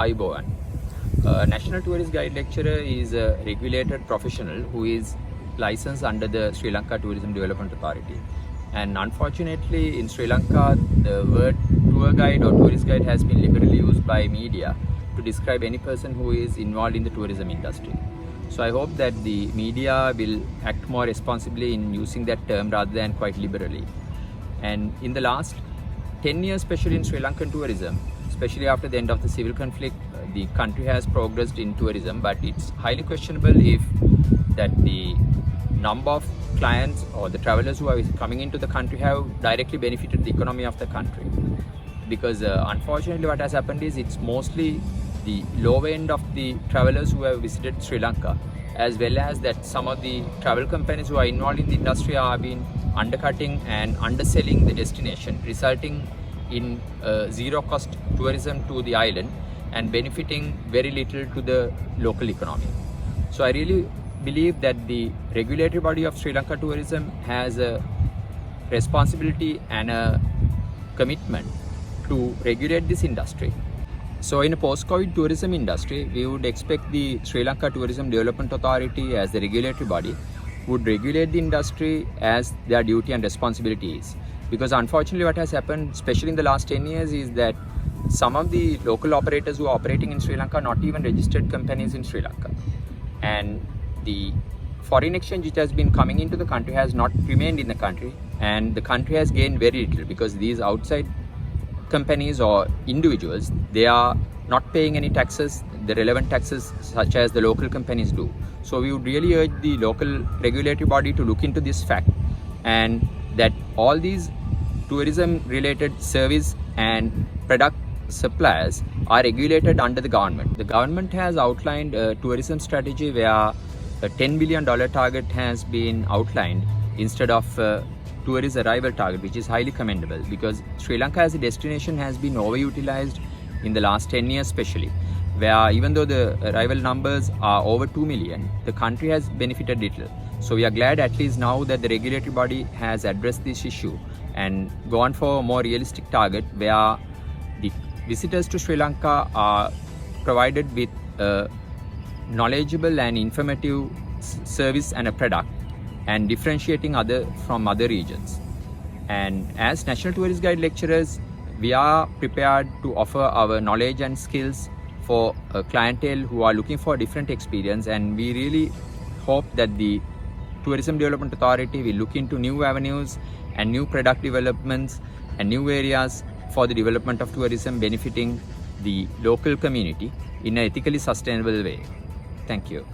Ayubowan. A National Tourist Guide lecturer is a regulated professional who is licensed under the Sri Lanka Tourism Development Authority. And unfortunately, in Sri Lanka, the word tour guide or tourist guide has been liberally used by media to describe any person who is involved in the tourism industry. So I hope that the media will act more responsibly in using that term rather than quite liberally. And in the last 10 years, especially in Sri Lankan tourism, especially after the end of the civil conflict, the country has progressed in tourism, but it's highly questionable if that the number of clients or the travelers who are coming into the country have directly benefited the economy of the country. Because unfortunately what has happened is it's mostly the low end of the travelers who have visited Sri Lanka, as well as that some of the travel companies who are involved in the industry are being undercutting and underselling the destination, resulting in zero cost tourism to the island and benefiting very little to the local economy. So I really believe that the regulatory body of Sri Lanka tourism has a responsibility and a commitment to regulate this industry. So in a post-COVID tourism industry, we would expect the Sri Lanka Tourism Development Authority as the regulatory body would regulate the industry as their duty and responsibility is. Because unfortunately what has happened, especially in the last 10 years, is that some of the local operators who are operating in Sri Lanka are not even registered companies in Sri Lanka. And the foreign exchange which has been coming into the country has not remained in the country, and the country has gained very little because these outside companies or individuals, they are not paying any taxes, the relevant taxes such as the local companies do. So we would really urge the local regulatory body to look into this fact, and that all these tourism related service and product suppliers are regulated under the government. The government has outlined a tourism strategy where a $10 billion target has been outlined instead of tourist arrival target, which is highly commendable because Sri Lanka as a destination has been overutilized in the last 10 years especially, where even though the arrival numbers are over 2 million, the country has benefited little. So we are glad at least now that the regulatory body has addressed this issue and gone for a more realistic target where the visitors to Sri Lanka are provided with a knowledgeable and informative service and a product, and differentiating from other regions. And as National Tourist Guide lecturers, we are prepared to offer our knowledge and skills for a clientele who are looking for a different experience, and we really hope that the Tourism Development Authority will look into new avenues and new product developments and new areas for the development of tourism benefiting the local community in an ethically sustainable way. Thank you.